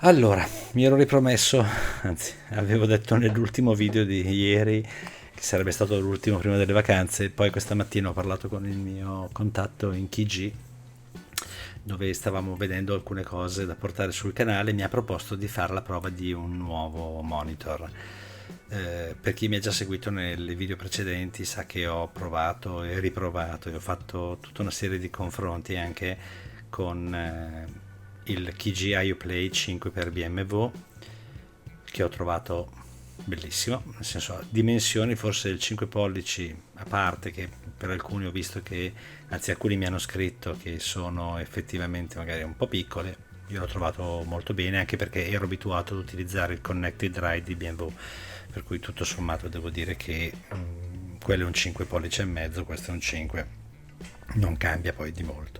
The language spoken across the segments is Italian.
Allora, mi ero ripromesso, anzi, avevo detto nell'ultimo video di ieri che sarebbe stato l'ultimo prima delle vacanze, poi questa mattina ho parlato con il mio contatto in KG, dove stavamo vedendo alcune cose da portare sul canale, mi ha proposto di fare la prova di un nuovo monitor. Per chi mi ha già seguito nelle video precedenti sa che ho provato e riprovato e ho fatto tutta una serie di confronti anche con il KG IOPlay 5 per BMW, che ho trovato bellissimo, nel senso dimensioni forse del 5 pollici, a parte che per alcuni ho visto che, anzi alcuni mi hanno scritto che sono effettivamente magari un po' piccole. Io l'ho trovato molto bene, anche perché ero abituato ad utilizzare il Connected Ride di BMW, per cui tutto sommato devo dire che quello è un 5 pollici e mezzo, questo è un 5, non cambia poi di molto.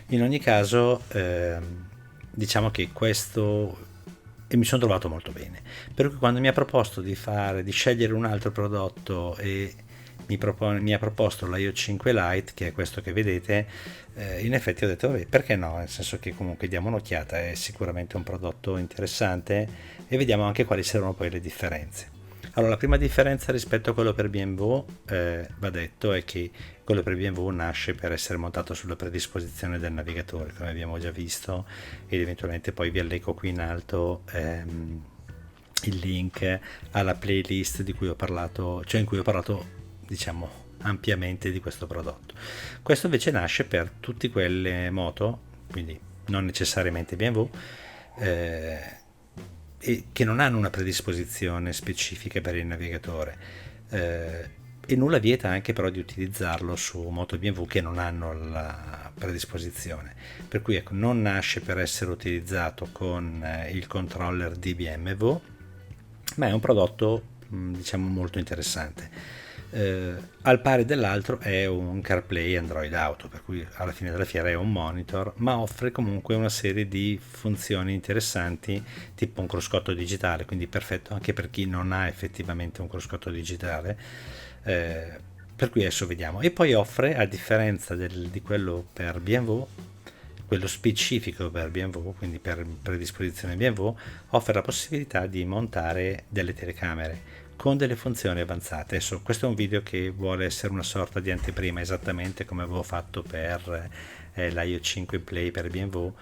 In ogni caso diciamo che questo, e mi sono trovato molto bene, per cui quando mi ha proposto di scegliere un altro prodotto e mi ha proposto la Io 5 Lite, che è questo che vedete, in effetti ho detto vabbè, perché no, nel senso che comunque diamo un'occhiata, è sicuramente un prodotto interessante e vediamo anche quali saranno poi le differenze. Allora, la prima differenza rispetto a quello per BMW, va detto, è che quello per BMW nasce per essere montato sulla predisposizione del navigatore, come abbiamo già visto, ed eventualmente poi vi allego qui in alto il link alla playlist di cui ho parlato, cioè in cui ho parlato, diciamo, ampiamente di questo prodotto. Questo invece nasce per tutte quelle moto, quindi non necessariamente BMW, eh, e che non hanno una predisposizione specifica per il navigatore, e nulla vieta anche però di utilizzarlo su moto BMW che non hanno la predisposizione, per cui ecco, non nasce per essere utilizzato con il controller di BMW, ma è un prodotto diciamo molto interessante. Al pari dell'altro è un CarPlay Android Auto, per cui alla fine della fiera è un monitor, ma offre comunque una serie di funzioni interessanti, tipo un cruscotto digitale, quindi perfetto anche per chi non ha effettivamente un cruscotto digitale. Per cui adesso vediamo. E poi offre, a differenza di quello per BMW, quello specifico per BMW, quindi per predisposizione BMW, offre la possibilità di montare delle telecamere con delle funzioni avanzate. Adesso questo è un video che vuole essere una sorta di anteprima, esattamente come avevo fatto per l'Io 5 Play per BMW.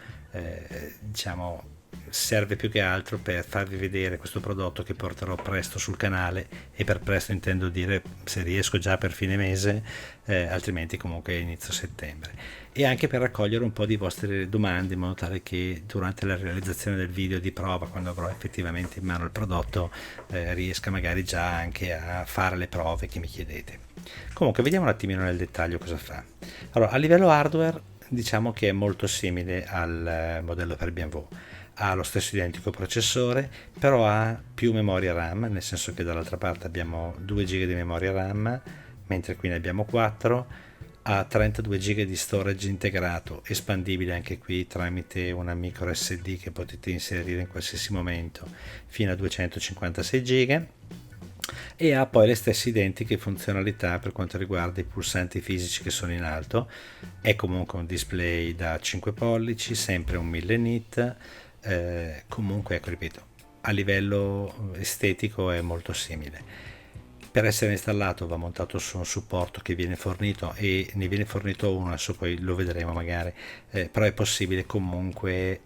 Diciamo, serve più che altro per farvi vedere questo prodotto che porterò presto sul canale, e per presto intendo dire se riesco già per fine mese, altrimenti comunque inizio settembre, e anche per raccogliere un po' di vostre domande, in modo tale che durante la realizzazione del video di prova, quando avrò effettivamente in mano il prodotto, riesca magari già anche a fare le prove che mi chiedete. Comunque vediamo un attimino nel dettaglio cosa fa. Allora, a livello hardware diciamo che è molto simile al modello per BMW. Ha lo stesso identico processore, però ha più memoria RAM, nel senso che dall'altra parte abbiamo 2 GB di memoria RAM, mentre qui ne abbiamo 4. Ha 32 GB di storage integrato, espandibile anche qui tramite una micro SD che potete inserire in qualsiasi momento, fino a 256 GB, e ha poi le stesse identiche funzionalità per quanto riguarda i pulsanti fisici che sono in alto. È comunque un display da 5 pollici, sempre un 1000 nit, comunque ecco, ripeto, a livello estetico è molto simile. Per essere installato va montato su un supporto che viene fornito, e ne viene fornito uno, adesso poi lo vedremo magari, però è possibile comunque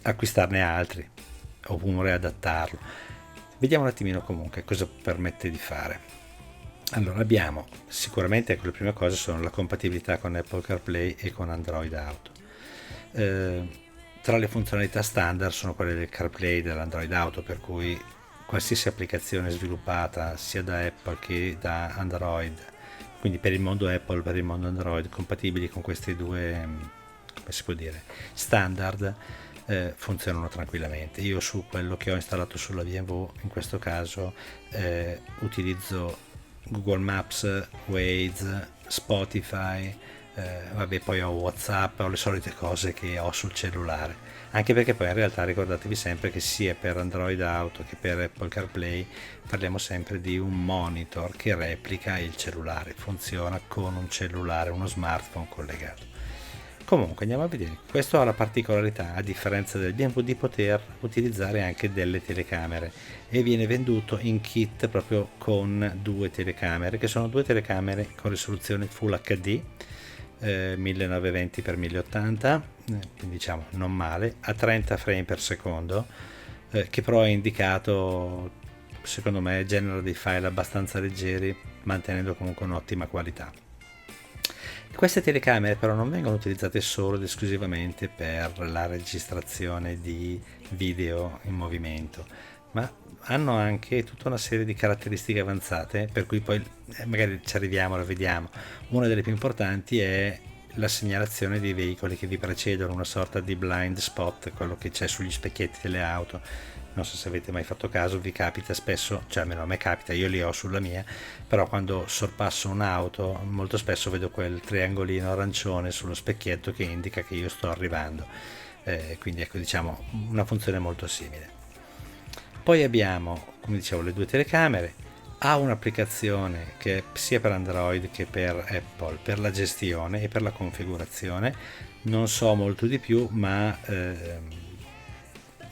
acquistarne altri oppure adattarlo. Vediamo un attimino comunque cosa permette di fare. Allora, abbiamo sicuramente, ecco, le prime cose sono la compatibilità con Apple CarPlay e con Android Auto. Tra le funzionalità standard sono quelle del CarPlay e dell'Android Auto, per cui qualsiasi applicazione sviluppata sia da Apple che da Android, quindi per il mondo Apple, per il mondo Android, compatibili con questi due, come si può dire, standard, funzionano tranquillamente. Io su quello che ho installato sulla BMW, in questo caso, utilizzo Google Maps, Waze, Spotify, vabbè, poi ho WhatsApp, ho le solite cose che ho sul cellulare, anche perché poi in realtà ricordatevi sempre che sia per Android Auto che per Apple CarPlay parliamo sempre di un monitor che replica il cellulare, funziona con un cellulare, uno smartphone collegato. Comunque andiamo a vedere, questo ha la particolarità, a differenza del BMW, di poter utilizzare anche delle telecamere e viene venduto in kit proprio con due telecamere, che sono due telecamere con risoluzione Full HD 1920x1080, quindi diciamo non male, a 30 frame per secondo, che però è indicato, secondo me, genera dei file abbastanza leggeri mantenendo comunque un'ottima qualità. Queste telecamere però non vengono utilizzate solo ed esclusivamente per la registrazione di video in movimento, ma hanno anche tutta una serie di caratteristiche avanzate, per cui poi magari ci arriviamo, lo vediamo. Una delle più importanti è la segnalazione dei veicoli che vi precedono, una sorta di blind spot, quello che c'è sugli specchietti delle auto. Non so se avete mai fatto caso, vi capita spesso, cioè almeno a me capita, io li ho sulla mia, però quando sorpasso un'auto molto spesso vedo quel triangolino arancione sullo specchietto che indica che io sto arrivando, quindi ecco, diciamo una funzione molto simile. Poi abbiamo, come dicevo, le due telecamere, ha un'applicazione che è sia per Android che per Apple per la gestione e per la configurazione. Non so molto di più, ma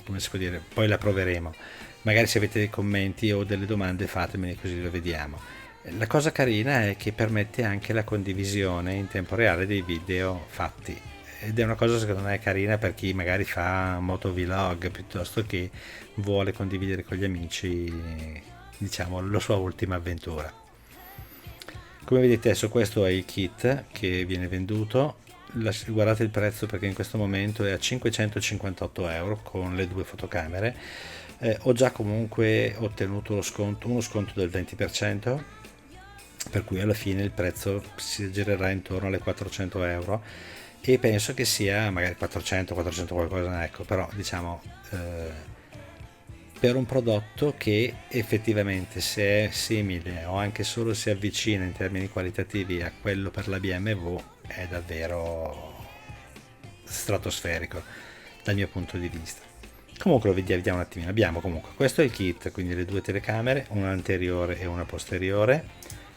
come si può dire, poi la proveremo. Magari se avete dei commenti o delle domande fatemeli così lo vediamo. La cosa carina è che permette anche la condivisione in tempo reale dei video fatti, ed è una cosa secondo me carina per chi magari fa motovlog piuttosto che vuole condividere con gli amici, diciamo, la sua ultima avventura. Come vedete adesso questo è il kit che viene venduto. Guardate il prezzo perché in questo momento è a 558 euro con le due fotocamere. Ho già comunque ottenuto uno sconto del 20%, per cui alla fine il prezzo si girerà intorno alle 400 euro e penso che sia magari 400 qualcosa, ecco, però diciamo per un prodotto che effettivamente, se è simile o anche solo si avvicina in termini qualitativi a quello per la BMW, è davvero stratosferico dal mio punto di vista. Comunque lo vediamo un attimino. Abbiamo comunque, questo è il kit, quindi le due telecamere, una anteriore e una posteriore.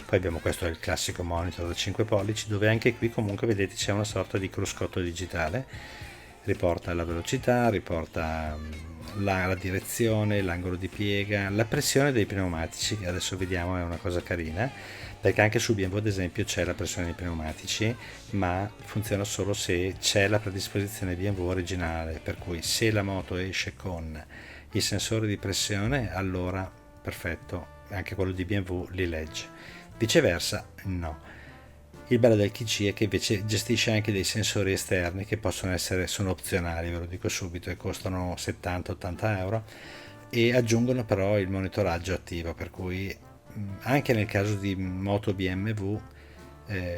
Poi abbiamo, questo è il classico monitor da 5 pollici, dove anche qui comunque vedete c'è una sorta di cruscotto digitale, riporta la velocità, riporta la direzione, l'angolo di piega, la pressione dei pneumatici, che adesso vediamo, è una cosa carina, perché anche su BMW ad esempio c'è la pressione dei pneumatici, ma funziona solo se c'è la predisposizione BMW originale, per cui se la moto esce con i sensori di pressione, allora perfetto, anche quello di BMW li legge, viceversa no. Il bello del KG è che invece gestisce anche dei sensori esterni che sono opzionali, ve lo dico subito, e costano 70-80 euro, e aggiungono però il monitoraggio attivo, per cui anche nel caso di moto BMW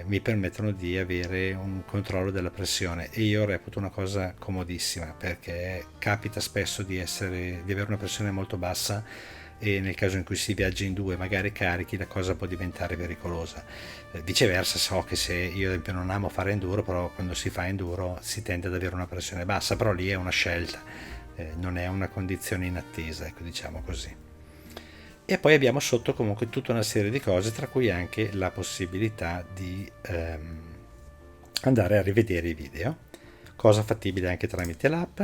mi permettono di avere un controllo della pressione, e io reputo una cosa comodissima, perché capita spesso di avere una pressione molto bassa, e nel caso in cui si viaggia in due, magari carichi, la cosa può diventare pericolosa. Viceversa, so che se io ad esempio non amo fare enduro, però quando si fa enduro si tende ad avere una pressione bassa, però lì è una scelta, non è una condizione in attesa, ecco, diciamo così. E poi abbiamo sotto comunque tutta una serie di cose, tra cui anche la possibilità di andare a rivedere i video, cosa fattibile anche tramite l'app.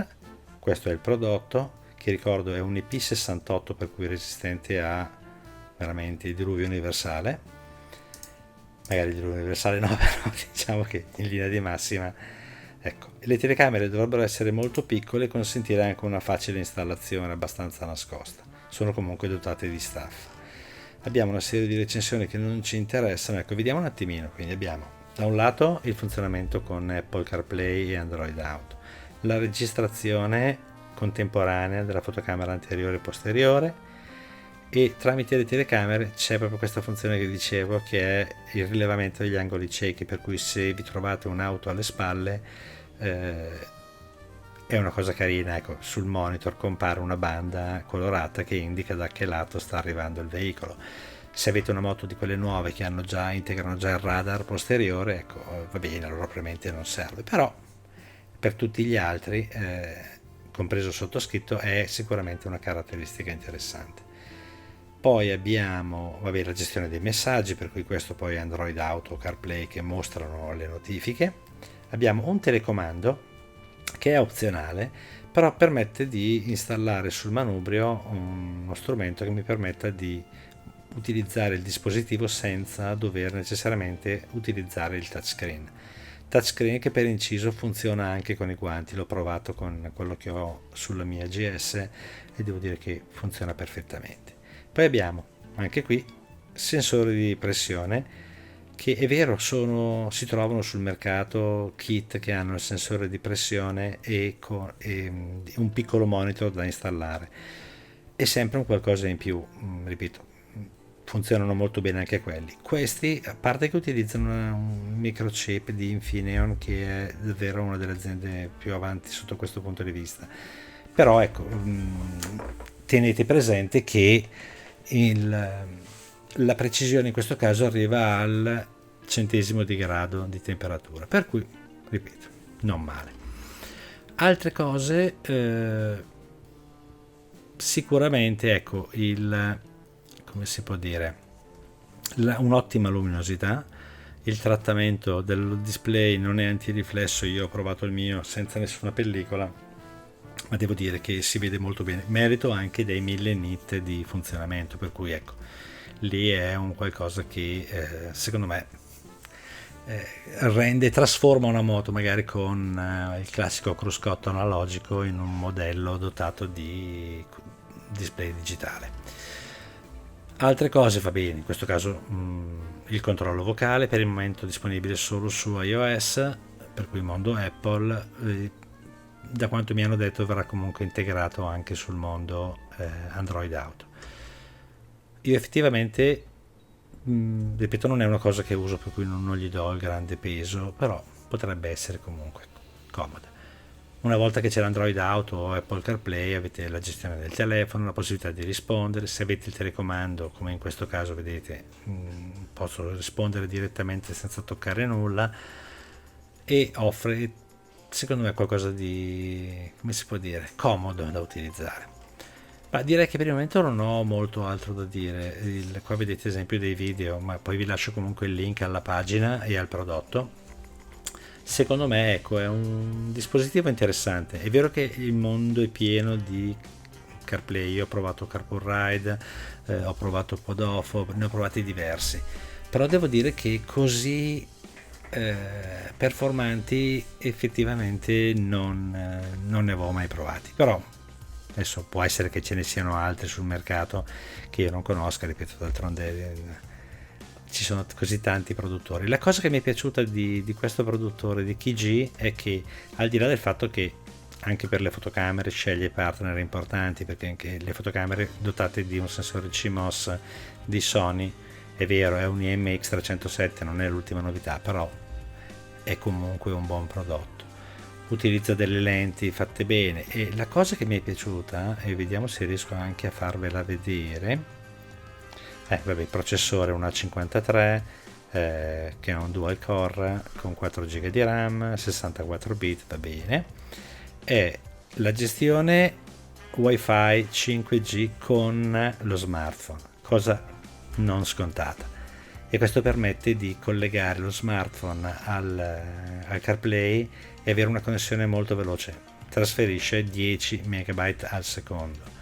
Questo è il prodotto, che ricordo è un IP68, per cui resistente a veramente il diluvio universale. Magari il diluvio universale no, però diciamo che in linea di massima, ecco. Le telecamere dovrebbero essere molto piccole e consentire anche una facile installazione abbastanza nascosta. Sono comunque dotate di staff. Abbiamo una serie di recensioni che non ci interessano, ecco, vediamo un attimino. Quindi abbiamo da un lato il funzionamento con Apple CarPlay e Android Auto, la registrazione contemporanea della fotocamera anteriore e posteriore, e tramite le telecamere c'è proprio questa funzione che dicevo, che è il rilevamento degli angoli ciechi, per cui se vi trovate un'auto alle spalle è una cosa carina, ecco, sul monitor compare una banda colorata che indica da che lato sta arrivando il veicolo. Se avete una moto di quelle nuove che integrano già il radar posteriore, ecco, va bene, allora probabilmente non serve, però per tutti gli altri, compreso il sottoscritto, è sicuramente una caratteristica interessante. Poi abbiamo, la gestione dei messaggi, per cui questo poi è Android Auto, CarPlay, che mostrano le notifiche. abbiamo un telecomando che è opzionale, però permette di installare sul manubrio uno strumento che mi permetta di utilizzare il dispositivo senza dover necessariamente utilizzare il touchscreen. Touchscreen che per inciso funziona anche con i guanti, l'ho provato con quello che ho sulla mia GS e devo dire che funziona perfettamente. Poi abbiamo anche qui sensori di pressione che è vero si trovano sul mercato kit che hanno il sensore di pressione e un piccolo monitor da installare. È sempre un qualcosa in più, ripeto, funzionano molto bene anche quelli. Questi, a parte che utilizzano un microchip di Infineon che è davvero una delle aziende più avanti sotto questo punto di vista, però ecco, tenete presente che la precisione in questo caso arriva al centesimo di grado di temperatura, per cui ripeto, non male. Altre cose, sicuramente ecco come si può dire, un'ottima luminosità, il trattamento del display non è antiriflesso, io ho provato il mio senza nessuna pellicola, ma devo dire che si vede molto bene, merito anche dei 1000 nit di funzionamento, per cui ecco, lì è un qualcosa che secondo me trasforma una moto magari con il classico cruscotto analogico in un modello dotato di display digitale. Altre cose va bene, in questo caso il controllo vocale per il momento disponibile solo su iOS, per cui mondo Apple, da quanto mi hanno detto verrà comunque integrato anche sul mondo Android Auto. Io effettivamente ripeto, non è una cosa che uso, per cui non gli do il grande peso, però potrebbe essere comunque comoda. Una volta che c'è l'Android Auto o Apple CarPlay avete la gestione del telefono, la possibilità di rispondere, se avete il telecomando come in questo caso vedete posso rispondere direttamente senza toccare nulla e offre secondo me qualcosa di, come si può dire, comodo da utilizzare. Ma direi che per il momento non ho molto altro da dire. Qua vedete esempio dei video, ma poi vi lascio comunque il link alla pagina e al prodotto. Secondo me ecco, è un dispositivo interessante. È vero che il mondo è pieno di CarPlay, io ho provato Carpool Ride, ho provato Podofo, ne ho provati diversi, però devo dire che così performanti effettivamente non ne avevo mai provati, però adesso può essere che ce ne siano altri sul mercato che io non conosca, ripeto, d'altronde ci sono così tanti produttori. La cosa che mi è piaciuta di questo produttore di KG è che al di là del fatto che anche per le fotocamere sceglie partner importanti, perché anche le fotocamere dotate di un sensore CMOS di Sony, è vero, è un IMX307, non è l'ultima novità, però è comunque un buon prodotto. Utilizza delle lenti fatte bene e la cosa che mi è piaciuta, e vediamo se riesco anche a farvela vedere, il processore è un A53 che ha un dual core con 4 GB di RAM, 64 bit, va bene, e la gestione Wi-Fi 5G con lo smartphone, cosa non scontata, e questo permette di collegare lo smartphone al CarPlay e avere una connessione molto veloce, trasferisce 10 MB al secondo.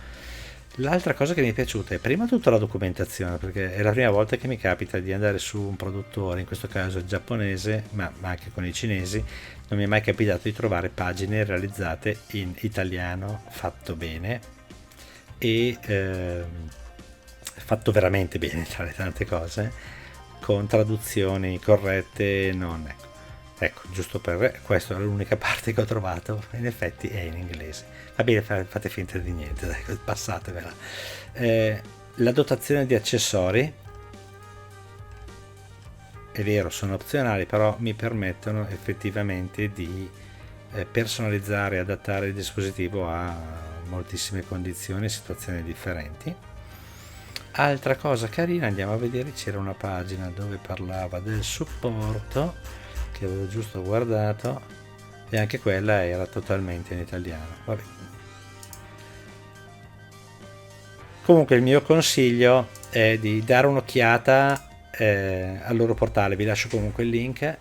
L'altra cosa che mi è piaciuta è prima tutta la documentazione, perché è la prima volta che mi capita di andare su un produttore, in questo caso giapponese, ma anche con i cinesi, non mi è mai capitato di trovare pagine realizzate in italiano fatto bene e fatto veramente bene tra le tante cose, con traduzioni corrette, non ecco, giusto per questo è l'unica parte che ho trovato, in effetti è in inglese. Va bene, fate finta di niente, dai, passatevela. La dotazione di accessori, è vero, sono opzionali, però mi permettono effettivamente di personalizzare e adattare il dispositivo a moltissime condizioni e situazioni differenti. Altra cosa carina, andiamo a vedere, c'era una pagina dove parlava del supporto che avevo giusto guardato e anche quella era totalmente in italiano. Vabbè. Comunque il mio consiglio è di dare un'occhiata al loro portale, vi lascio comunque il link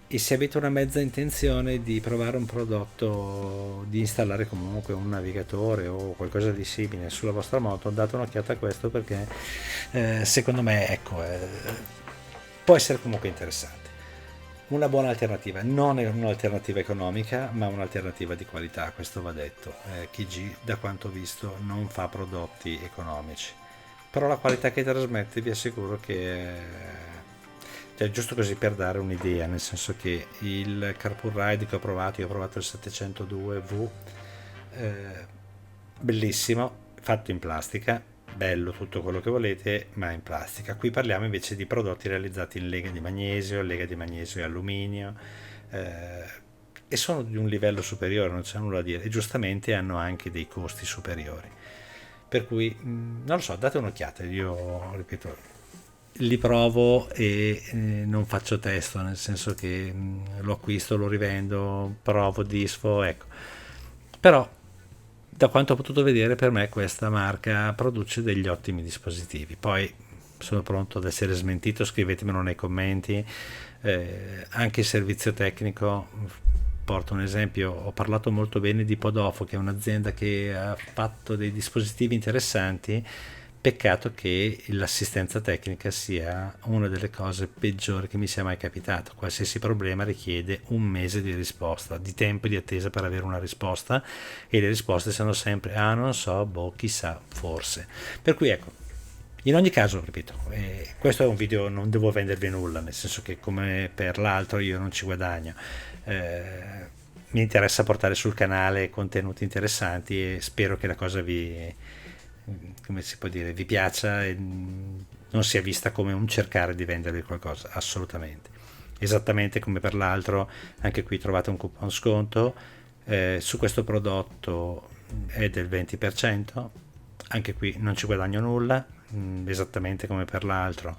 E se avete una mezza intenzione di provare un prodotto, di installare comunque un navigatore o qualcosa di simile sulla vostra moto, date un'occhiata a questo perché secondo me ecco, può essere comunque interessante. Una buona alternativa, non è un'alternativa economica, ma un'alternativa di qualità, questo va detto. KG, da quanto ho visto, non fa prodotti economici, però la qualità che trasmette vi assicuro che cioè, giusto così per dare un'idea, nel senso che il Carpool Ride che ho provato, io ho provato il 702V, eh, bellissimo, fatto in plastica, bello tutto quello che volete, ma in plastica. Qui parliamo invece di prodotti realizzati in lega di magnesio e alluminio, eh, e sono di un livello superiore, non c'è nulla da dire, e giustamente hanno anche dei costi superiori. Per cui, non lo so, date un'occhiata, io ripeto, li provo e non faccio testo, nel senso che lo acquisto, lo rivendo, provo, disfo, ecco. Però da quanto ho potuto vedere per me questa marca produce degli ottimi dispositivi. Poi sono pronto ad essere smentito, scrivetemelo nei commenti. Anche il servizio tecnico, porto un esempio, ho parlato molto bene di Podofo, che è un'azienda che ha fatto dei dispositivi interessanti. Peccato che l'assistenza tecnica sia una delle cose peggiori che mi sia mai capitato. Qualsiasi problema richiede un mese di risposta, di tempo di attesa per avere una risposta, e le risposte sono sempre ah non so, boh, chissà, forse. Per cui ecco, in ogni caso, ripeto, questo è un video, non devo vendervi nulla, nel senso che come per l'altro io non ci guadagno. Mi interessa portare sul canale contenuti interessanti e spero che la cosa vi, come si può dire, vi piaccia e non sia vista come un cercare di vendervi qualcosa, assolutamente. Esattamente come per l'altro, anche qui trovate un coupon sconto, su questo prodotto è del 20%, anche qui non ci guadagno nulla, esattamente come per l'altro.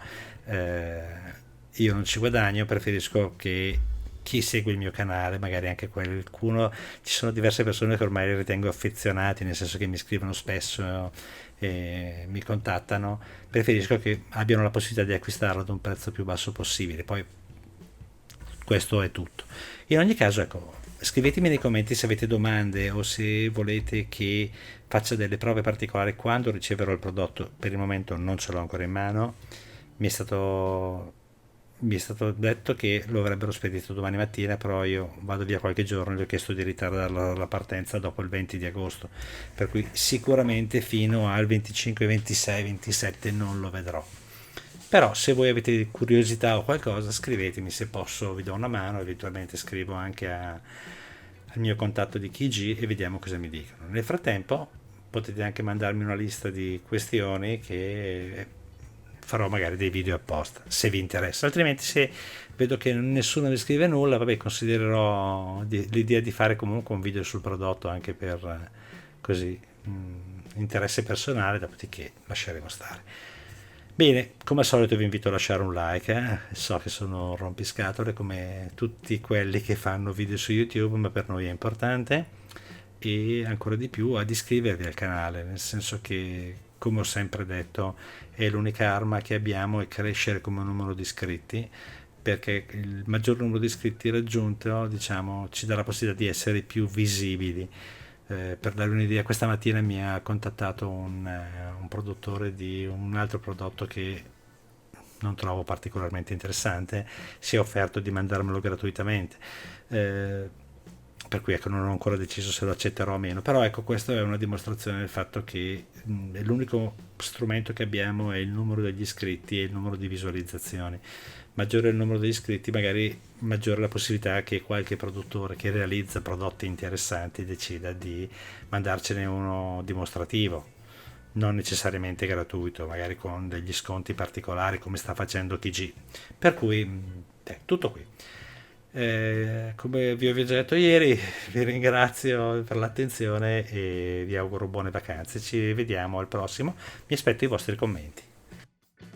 Io non ci guadagno, preferisco che chi segue il mio canale, magari anche qualcuno, ci sono diverse persone che ormai li ritengo affezionati, nel senso che mi scrivono spesso e mi contattano, preferisco che abbiano la possibilità di acquistarlo ad un prezzo più basso possibile. Poi questo è tutto. In ogni caso, ecco, scrivetemi nei commenti se avete domande o se volete che faccia delle prove particolari quando riceverò il prodotto. Per il momento non ce l'ho ancora in mano. Mi è stato, mi è stato detto che lo avrebbero spedito domani mattina, però io vado via qualche giorno e gli ho chiesto di ritardare la partenza dopo il 20 di agosto. Per cui sicuramente fino al 25, 26, 27 non lo vedrò. Però se voi avete curiosità o qualcosa, scrivetemi, se posso vi do una mano, eventualmente scrivo anche al mio contatto di KG e vediamo cosa mi dicono. Nel frattempo potete anche mandarmi una lista di questioni che farò magari dei video apposta, se vi interessa. Altrimenti se vedo che nessuno mi scrive nulla, vabbè, considererò l'idea di fare comunque un video sul prodotto anche per così interesse personale, dopodiché lasceremo stare. Bene, come al solito vi invito a lasciare un like, so che sono un rompiscatole come tutti quelli che fanno video su YouTube, ma per noi è importante, e ancora di più ad iscrivervi al canale, nel senso che, come ho sempre detto, è l'unica arma che abbiamo è crescere come numero di iscritti, perché il maggior numero di iscritti raggiunto, diciamo, ci dà la possibilità di essere più visibili. Per darvi un'idea, questa mattina mi ha contattato un produttore di un altro prodotto che non trovo particolarmente interessante, si è offerto di mandarmelo gratuitamente. Eh, per cui ecco, non ho ancora deciso se lo accetterò o meno, però ecco, questa è una dimostrazione del fatto che l'unico strumento che abbiamo è il numero degli iscritti e il numero di visualizzazioni. Maggiore è il numero degli iscritti, magari maggiore è la possibilità che qualche produttore che realizza prodotti interessanti decida di mandarcene uno dimostrativo, non necessariamente gratuito, magari con degli sconti particolari come sta facendo TG. Per cui tutto qui. Come vi ho già detto ieri, vi ringrazio per l'attenzione e vi auguro buone vacanze. Ci vediamo al prossimo. Mi aspetto i vostri commenti.